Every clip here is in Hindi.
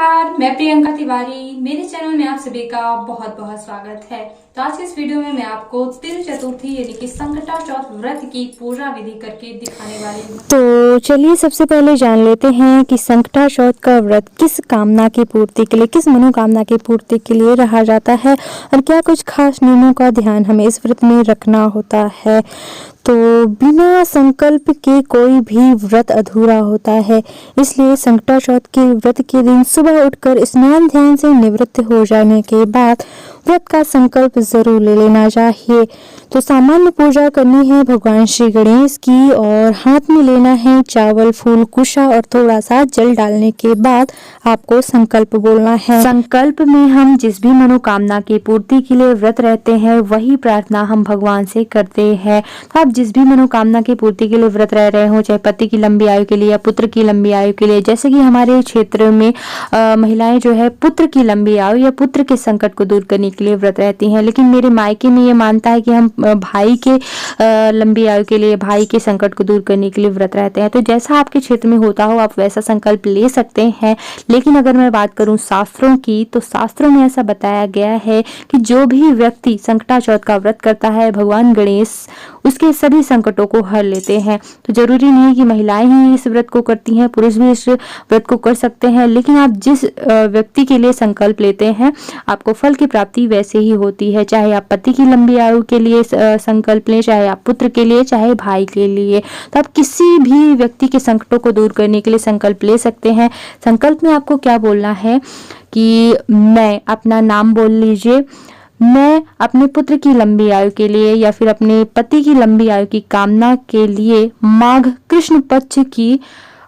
नमस्कार, मैं प्रियंका तिवारी। मेरे चैनल में आप सभी का बहुत बहुत स्वागत है। तो आज के इस वीडियो में मैं आपको तिल चतुर्थी यानी कि संकटा चौथ व्रत की पूजा विधि करके दिखाने वाली हूँ। तो चलिए सबसे पहले जान लेते हैं कि संकटा चौथ का व्रत किस कामना की पूर्ति के लिए, किस मनोकामना की पूर्ति के लिए रहा जाता है और क्या कुछ खास नियमों का ध्यान हमें इस व्रत में रखना होता है। तो बिना संकल्प के कोई भी व्रत अधूरा होता है, इसलिए संकटा चौथ के व्रत के दिन सुबह उठकर स्नान ध्यान से निवृत्त हो जाने के बाद व्रत का संकल्प जरूर ले लेना चाहिए। तो सामान्य पूजा करनी है भगवान श्री गणेश की और हाथ में लेना है चावल, फूल, कुशा और थोड़ा सा जल डालने के बाद आपको संकल्प बोलना है। संकल्प में हम जिस भी मनोकामना की पूर्ति के लिए व्रत रहते हैं वही प्रार्थना हम भगवान से करते हैं। तो आप जिस भी मनोकामना की पूर्ति के लिए व्रत रह रहे हो, चाहे पति की लंबी आयु के लिए या पुत्र की लंबी आयु के लिए, जैसे कि हमारे क्षेत्र में महिलाएं जो है पुत्र की लंबी आयु या पुत्र के संकट को दूर करने के लिए व्रत रहती हैं, लेकिन मेरे मायके में ये मानता है कि हम भाई के लंबी आयु के लिए, भाई के संकट को दूर करने के लिए व्रत रहते हैं। तो जैसा आपके क्षेत्र में होता हो आप वैसा संकल्प ले सकते हैं। लेकिन अगर मैं बात करूं शास्त्रों की, तो शास्त्रों में ऐसा बताया गया है कि जो भी व्यक्ति संकटा चौथ का व्रत करता है व्यक्ति गणेश उसके सभी संकटों को हर लेते हैं। तो जरूरी नहीं कि महिलाएं ही इस व्रत को करती हैं, पुरुष भी इस व्रत को कर सकते हैं, लेकिन आप जिस व्यक्ति के लिए संकल्प लेते हैं आपको फल की प्राप्ति वैसे ही होती है। चाहे आप पति की लंबी आयु के लिए संकल्प लें, चाहे आप पुत्र के लिए, चाहे भाई के लिए, तो आप किसी भी व्यक्ति के संकटों को दूर करने के लिए संकल्प ले सकते हैं। संकल्प में आपको क्या बोलना है कि मैं, अपना नाम बोल लीजिए, मैं अपने पुत्र की लंबी आयु के लिए या फिर अपने पति की लंबी आयु की कामना के लिए माघ कृष्ण पक्ष की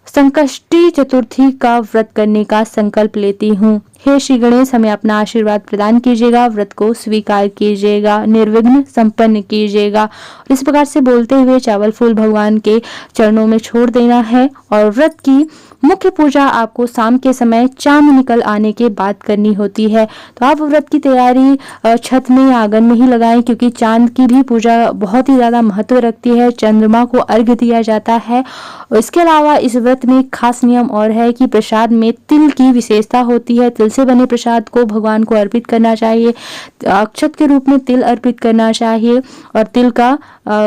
संकष्टी चतुर्थी का व्रत करने का संकल्प लेती हूँ। हे श्री गणेश, हमें अपना आशीर्वाद प्रदान कीजिएगा, व्रत को स्वीकार कीजिएगा, निर्विघ्न संपन्न कीजिएगा। और इस प्रकार से बोलते हुए चावल फूल भगवान के चरणों में छोड़ देना है। और व्रत की मुख्य पूजा आपको शाम के समय चांद निकल आने के बाद करनी होती है। तो आप व्रत की तैयारी छत में या आंगन में ही लगाएं, क्योंकि चांद की भी पूजा बहुत ही ज्यादा महत्व रखती है। चंद्रमा को अर्घ्य दिया जाता है। और इसके अलावा इस व्रत में एक खास नियम और है कि प्रसाद में तिल की विशेषता होती है। तिल से बने प्रसाद को भगवान को अर्पित करना चाहिए, अक्षत के रूप में तिल अर्पित करना चाहिए और तिल का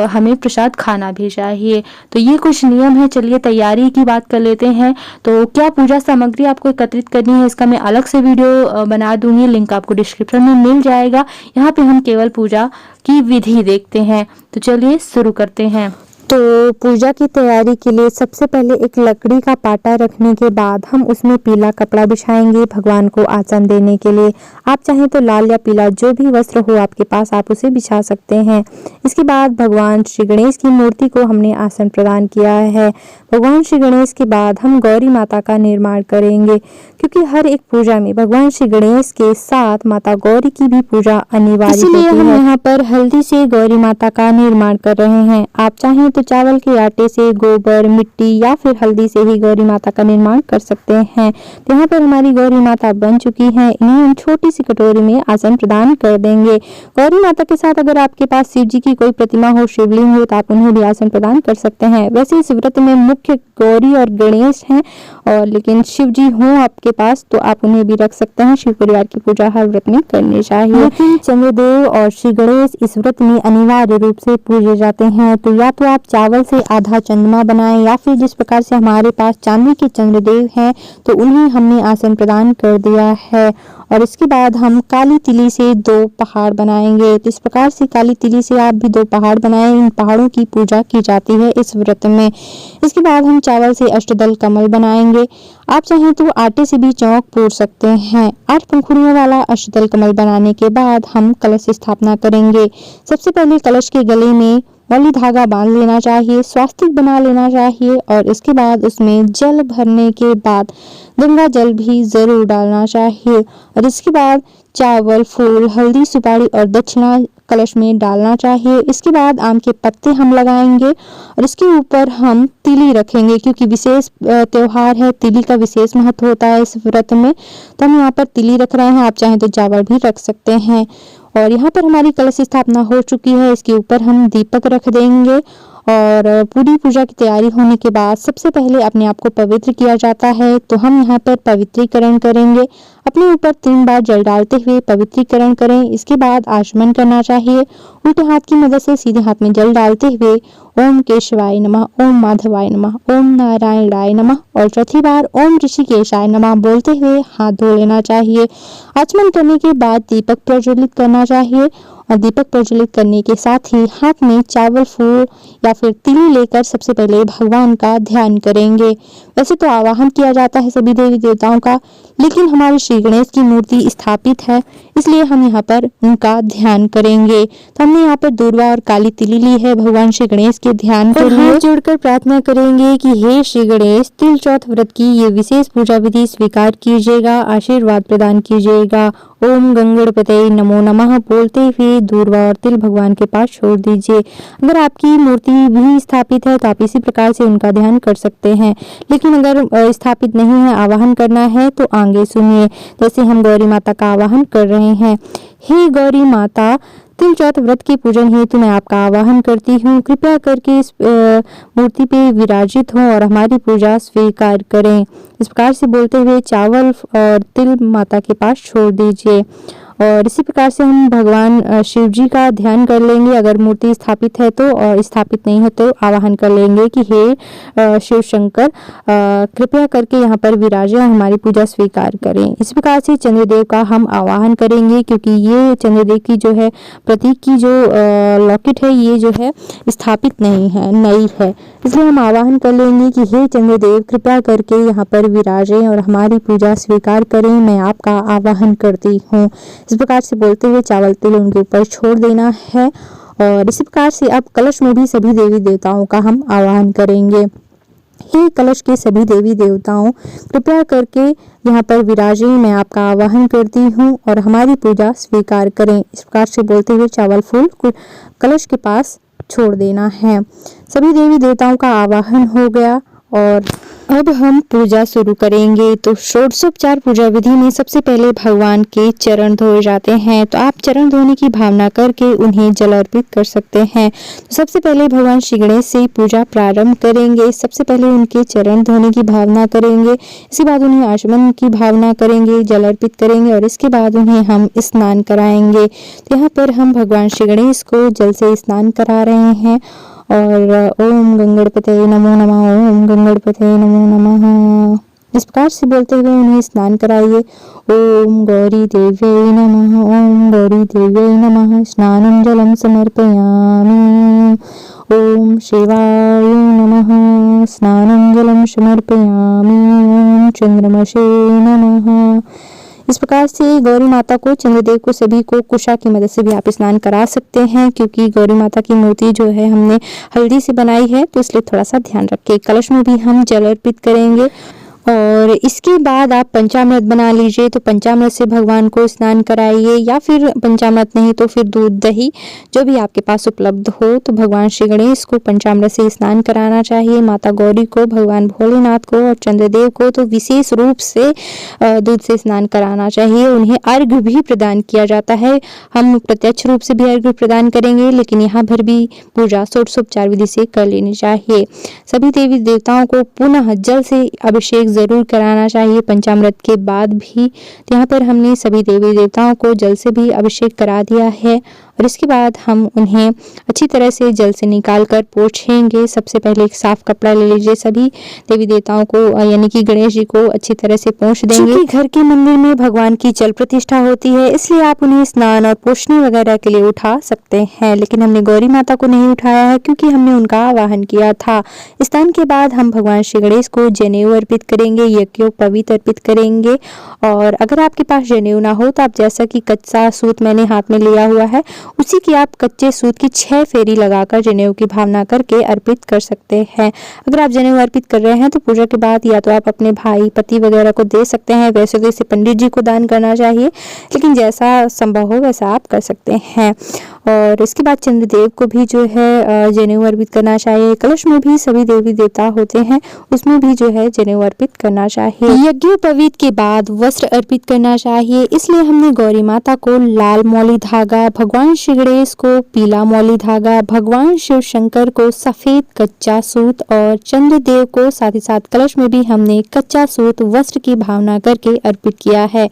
हमें प्रसाद खाना भी चाहिए। तो ये कुछ नियम है। चलिए तैयारी की बात कर लेते हैं। तो क्या पूजा सामग्री आपको एकत्रित करनी है, इसका मैं अलग से वीडियो बना दूंगी, लिंक आपको डिस्क्रिप्शन में मिल जाएगा। यहाँ पे हम केवल पूजा की विधि देखते हैं। तो चलिए शुरू करते हैं। तो पूजा की तैयारी के लिए सबसे पहले एक लकड़ी का पाटा रखने के बाद हम उसमें पीला कपड़ा बिछाएंगे भगवान को आसन देने के लिए। आप चाहें तो लाल या पीला जो भी वस्त्र हो आपके पास आप उसे बिछा सकते हैं। इसके बाद भगवान श्री गणेश की मूर्ति को हमने आसन प्रदान किया है। भगवान श्री गणेश के बाद हम गौरी माता का निर्माण करेंगे, क्योंकि हर एक पूजा में भगवान श्री गणेश के साथ माता गौरी की भी पूजा अनिवार्य होती है। इसलिए हम यहाँ पर हल्दी से गौरी माता का निर्माण कर रहे हैं। आप चाहें तो चावल के आटे से, गोबर, मिट्टी या फिर हल्दी से ही गौरी माता का निर्माण कर सकते हैं। तो यहाँ पर हमारी गौरी माता बन चुकी है। इन्हें हम छोटी सी कटोरी में आसन प्रदान कर देंगे। गौरी माता के साथ अगर आपके पास शिव जी की कोई प्रतिमा हो, शिवलिंग हो, तो आप उन्हें भी आसन प्रदान कर सकते हैं। वैसे इस व्रत में मुख्य गौरी और गणेश हैं, और लेकिन शिव जी हों आपके पास तो आप उन्हें भी रख सकते हैं। शिव परिवार की पूजा हर व्रत में करनी चाहिए। लेकिन चंद्रदेव और श्री गणेश इस व्रत में अनिवार्य रूप से पूजे जाते हैं। तो या तो आप चावल से आधा चंद्रमा बनाएं, या फिर जिस प्रकार से हमारे पास चांदी के चंद्रदेव हैं तो उन्हें हमने आसन प्रदान कर दिया है। और इसके बाद हम काली तिली से 2 पहाड़ बनाएंगे। तो इस प्रकार से काली तिली से आप भी 2 पहाड़ बनाएं। इन पहाड़ों की पूजा की जाती है इस व्रत में। इसके बाद हम चावल से अष्टदल कमल बनाएंगे। आप चाहें तो आटे से भी चौक पूर सकते हैं। 8 पंखुड़ियों वाला अष्टदल कमल बनाने के बाद हम कलश स्थापना करेंगे। सबसे पहले कलश के गले में मौली धागा बांध लेना चाहिए, स्वास्तिक बना लेना चाहिए और इसके बाद उसमें जल भरने के बाद गंगा जल भी जरूर डालना चाहिए। और इसके बाद चावल, फूल, हल्दी, सुपारी और दक्षिणा कलश में डालना चाहिए। इसके बाद आम के पत्ते हम लगाएंगे और इसके ऊपर हम तिली रखेंगे, क्योंकि विशेष त्योहार है, तिली का विशेष महत्व होता है इस व्रत में। तो हम यहाँ पर तिली रख रहे हैं, आप चाहें तो चावल भी रख सकते हैं। और यहाँ पर हमारी कलश स्थापना हो चुकी है। इसके ऊपर हम दीपक रख देंगे और पूरी पूजा की तैयारी होने के बाद सबसे पहले अपने आप को पवित्र किया जाता है। तो हम यहाँ पर पवित्रीकरण करेंगे। अपने ऊपर 3 बार जल डालते हुए पवित्रीकरण करें। इसके बाद आचमन करना चाहिए। उल्टे हाथ की मदद से सीधे हाथ में जल डालते हुए ओम केशवाय नमः, ओम माधवाय नमः, ओम नारायणाय नमः और चौथी बार ओम ऋषिकेशाय नमः बोलते हुए हाथ धो लेना चाहिए। आचमन करने के बाद दीपक प्रज्वलित करना चाहिए और दीपक प्रज्वलित करने के साथ ही हाथ में चावल, फूल या फिर तिली लेकर सबसे पहले भगवान का ध्यान करेंगे। वैसे तो आवाहन किया जाता है सभी देवी देवताओं का, लेकिन हमारे श्री गणेश की मूर्ति स्थापित है, इसलिए हम यहाँ पर उनका ध्यान करेंगे। तो हमने यहाँ पर दूर्वा और काली तिली ली है भगवान श्री गणेश के ध्यान के लिए। हाथ जोड़कर प्रार्थना करेंगे कि हे श्री गणेश, तिल चौथ व्रत की ये विशेष पूजा विधि स्वीकार कीजिएगा, आशीर्वाद प्रदान कीजिएगा। ओम गंगणपते नमो नमः बोलते हुए दूर्वा और तिल भगवान के पास छोड़ दीजिए। अगर आपकी मूर्ति भी स्थापित है तो आप इसी प्रकार से उनका ध्यान कर सकते हैं, लेकिन अगर स्थापित नहीं है, आवाहन करना है तो आगे सुनिए। जैसे हम गौरी माता का आवाहन कर रहे हैं। हे गौरी माता, तिल चौथ व्रत के पूजन हेतु मैं आपका आवाहन करती हूँ। कृपया करके इस मूर्ति पे विराजित हों और हमारी पूजा स्वीकार करें। इस प्रकार से बोलते हुए चावल और तिल माता के पास छोड़ दीजिए और इसी प्रकार से हम भगवान शिव जी का ध्यान कर लेंगे। अगर मूर्ति स्थापित है तो, और स्थापित नहीं है तो आवाहन कर लेंगे कि हे शिव शंकर, कृपया करके यहाँ पर विराजे और हमारी पूजा स्वीकार करें। इस प्रकार से चंद्रदेव का हम आवाहन करेंगे, क्योंकि ये चंद्रदेव की जो है प्रतीक की जो लॉकेट है ये जो है स्थापित नहीं है, नई है, इसलिए हम आवाहन कर लेंगे कि हे चंद्रदेव, कृपया करके यहाँ पर विराजें और हमारी पूजा स्वीकार करें। मैं आपका आवाहन करती हूँ। इस प्रकार से बोलते हुए चावल तिल उनके ऊपर छोड़ देना है और इसी प्रकार से अब कलश में भी सभी देवी देवताओं का हम आवाहन करेंगे। हे कलश के सभी देवी देवताओं, कृपया करके यहाँ पर विराजें, मैं आपका आवाहन करती हूँ और हमारी पूजा स्वीकार करें। इस प्रकार से बोलते हुए चावल फूल कलश के पास छोड़ देना है। सभी देवी देवताओं का आवाहन हो गया और अब हम पूजा शुरू करेंगे। तो षोडशोपचार पूजा विधि में सबसे पहले भगवान के चरण धोए जाते हैं। तो आप चरण धोने की भावना करके उन्हें जल अर्पित कर सकते हैं। तो सबसे पहले भगवान श्री गणेश से पूजा प्रारंभ करेंगे। सबसे पहले उनके चरण धोने की भावना करेंगे, इसके बाद उन्हें आचमन की भावना करेंगे, जल अर्पित करेंगे और इसके बाद उन्हें हम स्नान कराएंगे। तो यहाँ पर हम भगवान श्री गणेश को जल से स्नान करा रहे हैं और ओम गंगणपते नमो नमः, ओम गंगणपते नमो नमः इस प्रकार से बोलते हुए उन्हें स्नान कराइए। ओम गौरी देव्यै नमः, ओम गौरी देव्यै नमः, स्नानं जलं समर्पयामि। ओम शिवाय नमः, स्नानं जलं समर्पयामि। ओम चंद्रमसे नमः। इस प्रकार से गौरी माता को, चंद्रदेव को, सभी को कुशा की मदद से भी आप स्नान करा सकते हैं, क्योंकि गौरी माता की मूर्ति जो है हमने हल्दी से बनाई है, तो इसलिए थोड़ा सा ध्यान रखें। कलश में भी हम जल अर्पित करेंगे और इसके बाद आप पंचामृत बना लीजिए। तो पंचामृत से भगवान को स्नान कराइए, या फिर पंचामृत नहीं तो फिर दूध दही जो भी आपके पास उपलब्ध हो। तो भगवान श्री गणेश को पंचामृत से स्नान कराना चाहिए। माता गौरी को, भगवान भोलेनाथ को और चंद्रदेव को तो विशेष रूप से दूध से स्नान कराना चाहिए। उन्हें अर्घ्य भी प्रदान किया जाता है। हम प्रत्यक्ष रूप से भी अर्घ्य प्रदान करेंगे, लेकिन यहाँ पर भी पूजा षोडशोपचार विधि से कर लेनी चाहिए। सभी देवी देवताओं को पुनः जल से अभिषेक जरूर कराना चाहिए पंचामृत के बाद भी। तो यहाँ पर हमने सभी देवी देवताओं को जल से भी अभिषेक करा दिया है और इसके बाद हम उन्हें अच्छी तरह से जल से निकालकर पोंछेंगे। सबसे पहले एक साफ कपड़ा ले लीजिए, सभी देवी देवताओं को यानी कि गणेश जी को अच्छी तरह से पोंछ देंगे। क्योंकि घर के मंदिर में भगवान की जल प्रतिष्ठा होती है, इसलिए आप उन्हें स्नान और पोंछनी वगैरह के लिए उठा सकते हैं, लेकिन हमने गौरी माता को नहीं उठाया है क्योंकि हमने उनका आवाहन किया था। स्नान के बाद हम भगवान श्री गणेश को जनेऊ अर्पित करेंगे, यज्ञोपवीत अर्पित करेंगे। और अगर आपके पास जनेऊ ना हो तो आप, जैसा कि कच्चा सूत मैंने हाथ में लिया हुआ है, उसी की आप कच्चे सूत की 6 फेरी लगाकर जनेऊ की भावना करके अर्पित कर सकते हैं। अगर आप जनेऊ अर्पित कर रहे हैं तो पूजा के बाद या तो आप अपने भाई, पति वगैरह को दे सकते हैं, वैसे तो इसे पंडित जी को दान करना चाहिए, लेकिन जैसा संभव हो वैसा आप कर सकते हैं। और इसके बाद चंद्रदेव को भी जो है जनेऊ अर्पित करना चाहिए। कलश में भी सभी देवी देवता होते हैं, उसमें भी जो है जनेऊ अर्पित करना चाहिए। यज्ञोपवीत के बाद वस्त्र अर्पित करना चाहिए। इसलिए हमने गौरी माता को लाल मौली धागा, भगवान श्री गणेश को पीला मौली धागा, भगवान शिव शंकर को सफेद कच्चा सूत और चंद्रदेव को साथ ही साथ कलश में भी हमने कच्चा सूत वस्त्र की भावना करके अर्पित किया है।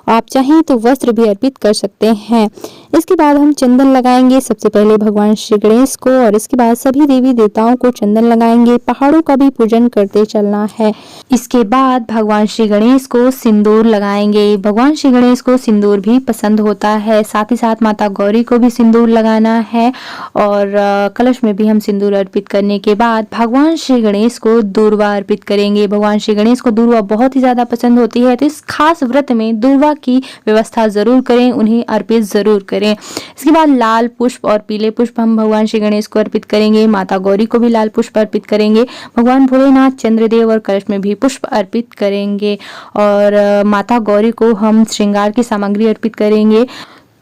आप चाहें तो वस्त्र भी अर्पित कर सकते हैं। इसके बाद हम चंदन लगाएंगे, सबसे पहले भगवान श्री गणेश को और इसके बाद सभी देवी देवताओं को चंदन लगाएंगे। पहाड़ों का भी पूजन करते चलना है। इसके बाद भगवान श्री गणेश को सिंदूर लगाएंगे। भगवान श्री गणेश को सिंदूर भी पसंद होता है। साथ ही साथ माता गौरी को भी सिंदूर लगाना है और कलश में भी हम सिंदूर अर्पित करने के बाद भगवान श्री गणेश को दूर्वा अर्पित करेंगे। भगवान श्री गणेश को दूर्वा बहुत ही ज्यादा पसंद होती है, तो इस खास व्रत में दूर्वा की व्यवस्था जरूर करें, उन्हें अर्पित जरूर करें। इसके बाद लाल पुष्प और पीले पुष्प हम भगवान श्री गणेश को अर्पित करेंगे। माता गौरी को भी लाल पुष्प अर्पित करेंगे। भगवान भोलेनाथ, चंद्रदेव और कलश में भी पुष्प अर्पित करेंगे और माता गौरी को हम श्रृंगार की सामग्री अर्पित करेंगे।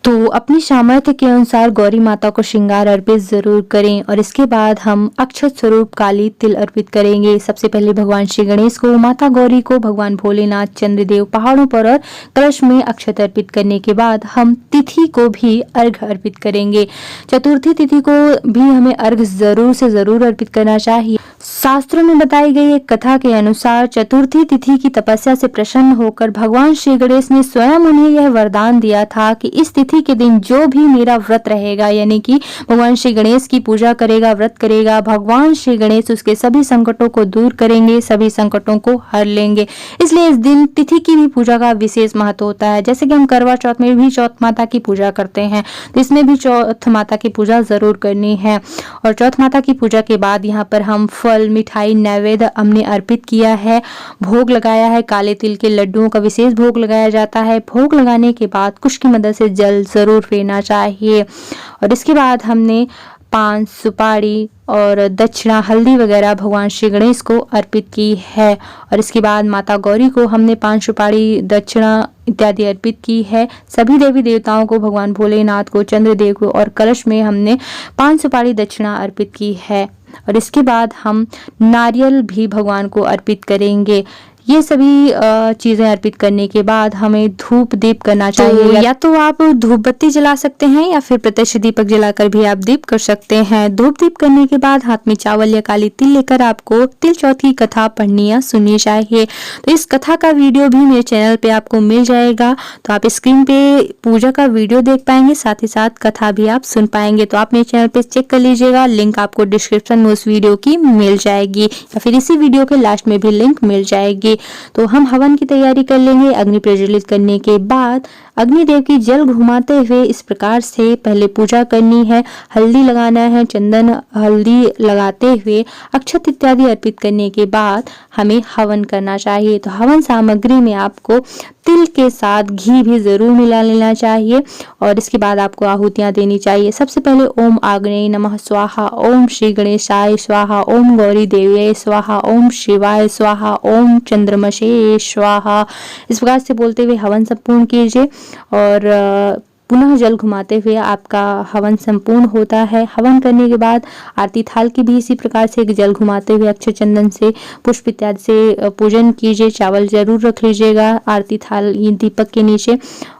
तो अपनी सामर्थ्य के अनुसार गौरी माता को श्रृंगार अर्पित जरूर करें और इसके बाद हम अक्षत स्वरूप काली तिल अर्पित करेंगे। सबसे पहले भगवान श्री गणेश को, माता गौरी को, भगवान भोलेनाथ, चंद्रदेव, पहाड़ों पर और कलश में अक्षत अर्पित करने के बाद हम तिथि को भी अर्घ अर्पित करेंगे। चतुर्थी तिथि को भी हमें अर्घ जरूर से जरूर अर्पित करना चाहिए। शास्त्रों में बताई गई एक कथा के अनुसार चतुर्थी तिथि की तपस्या से प्रसन्न होकर भगवान श्री गणेश ने स्वयं उन्हें यह वरदान दिया था कि इस तिथि के दिन जो भी मेरा व्रत रहेगा, यानी कि भगवान श्री गणेश की पूजा करेगा, व्रत करेगा, भगवान श्री गणेश उसके सभी संकटों को दूर करेंगे, सभी संकटों को हर लेंगे। इसलिए इस दिन तिथि की भी पूजा का विशेष महत्व होता है। जैसे कि हम करवा चौथ में भी चौथ माता की पूजा करते हैं, तो इसमें भी चौथ माता की पूजा जरूर करनी है। और चौथ माता की पूजा के बाद यहाँ पर हम फल, मिठाई, नैवेद्य हमने अर्पित किया है, भोग लगाया है। काले तिल के लड्डुओं का विशेष भोग लगाया जाता है। भोग लगाने के बाद कुश की मदद से जल जरूर फेरना चाहिए और इसके बाद हमने पान, सुपारी और दक्षिणा, हल्दी वगैरह भगवान श्री गणेश को अर्पित की है। और इसके बाद माता गौरी को हमने पान, सुपारी, दक्षिणा इत्यादि अर्पित की है। सभी देवी देवताओं को, भगवान भोलेनाथ को, चंद्रदेव को और कलश में हमने पान, सुपारी, दक्षिणा अर्पित की है। और इसके बाद हम नारियल भी भगवान को अर्पित करेंगे। ये सभी चीजें अर्पित करने के बाद हमें धूप दीप करना चाहिए। या तो आप धूप बत्ती जला सकते हैं या फिर प्रत्यक्ष दीपक जलाकर भी आप दीप कर सकते हैं। धूप दीप करने के बाद हाथ में चावल या काली तिल लेकर आपको तिल चौथ की कथा पढ़नी या सुननी चाहिए। तो इस कथा का वीडियो भी मेरे चैनल पे आपको मिल जाएगा, तो आप स्क्रीन पे पूजा का वीडियो देख पाएंगे, साथ ही साथ कथा भी आप सुन पाएंगे। तो आप मेरे चैनल पे चेक कर लीजिएगा, लिंक आपको डिस्क्रिप्शन में उस वीडियो की मिल जाएगी या फिर इसी वीडियो के लास्ट में भी लिंक मिल जाएगी। तो हम हवन की तैयारी कर लेंगे। अग्नि प्रज्वलित करने के बाद अग्निदेव की जल घुमाते हुए इस प्रकार से पहले पूजा करनी है। हल्दी लगाना है, चंदन हल्दी लगाते हुए अक्षत इत्यादि अर्पित करने के बाद हमें हवन करना चाहिए। तो हवन सामग्री में आपको तिल के साथ घी भी जरूर मिला लेना चाहिए और इसके बाद आपको आहुतियां देनी चाहिए। सबसे पहले ओम आग्नेय नमः स्वाहा, ओम श्री गणेशाय स्वाहा, ओम गौरी देव्यै स्वाहा, ओम शिवाय स्वाहा, ओम चंद्रमसे स्वाहा, इस प्रकार से बोलते हुए हवन संपूर्ण कीजिए और पुनः जल घुमाते हुए आपका हवन संपूर्ण होता है। हवन करने के बाद आरती थाल की भी इसी प्रकार से जल घुमाते हुए अक्षत चंदन से, पुष्प इत्यादि से पूजन कीजिए। चावल जरूर रख लीजिएगा आरती थाल दीपक के नीचे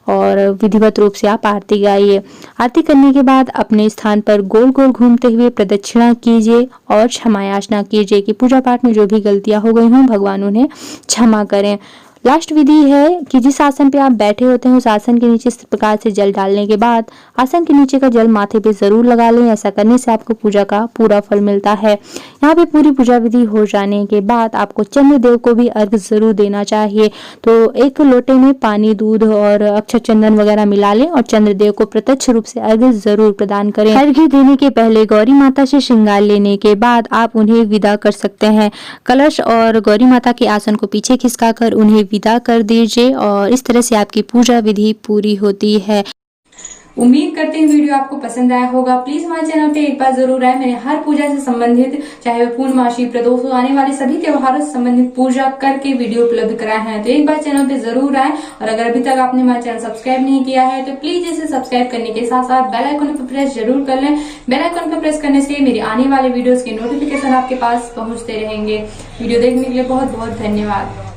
और विधिवत रूप से आप आरती गाइए। आरती करने के बाद अपने स्थान पर गोल गोल घूमते हुए प्रदक्षिणा कीजिए और क्षमा याचना कीजिए कि पूजा पाठ में जो भी गलतियां हो गई हों भगवान उन्हें क्षमा करें। लास्ट विधि है कि जिस आसन पे आप बैठे होते हैं उस आसन के नीचे इस प्रकार से जल डालने के बाद आसन के नीचे का जल माथे पे जरूर लगा लें। ऐसा करने से आपको पूजा का पूरा फल मिलता है। यहाँ पे पूरी पूजा विधि हो जाने के बाद आपको चंद्रदेव को भी अर्घ जरूर देना चाहिए। तो एक लोटे में पानी, दूध और अक्षत चंदन वगैरह मिला लें और चंद्रदेव को प्रत्यक्ष रूप से अर्घ जरूर प्रदान करें। अर्घ देने के पहले गौरी माता से श्रृंगार लेने के बाद आप उन्हें विदा कर सकते हैं। कलश और गौरी माता के आसन को पीछे खिसकाकर उन्हें विदा कर दीजिए और इस तरह से आपकी पूजा विधि पूरी होती है। उम्मीद करते हैं वीडियो आपको पसंद आया होगा। प्लीज हमारे चैनल पे एक बार जरूर आए। मैंने हर पूजा से संबंधित, चाहे वो पूर्णमासी, प्रदोष, आने वाले सभी त्योहारों से संबंधित पूजा करके वीडियो उपलब्ध कराए हैं। तो एक बार चैनल पे जरूर आए और अगर अभी तक आपने हमारा चैनल सब्सक्राइब नहीं किया है तो प्लीज इसे सब्सक्राइब करने के साथ साथ बेल आइकन पर प्रेस जरूर कर लें। बेल आइकन पर प्रेस करने से मेरे आने वाले वीडियोज के नोटिफिकेशन आपके पास पहुंचते रहेंगे। वीडियो देखने के लिए बहुत बहुत धन्यवाद।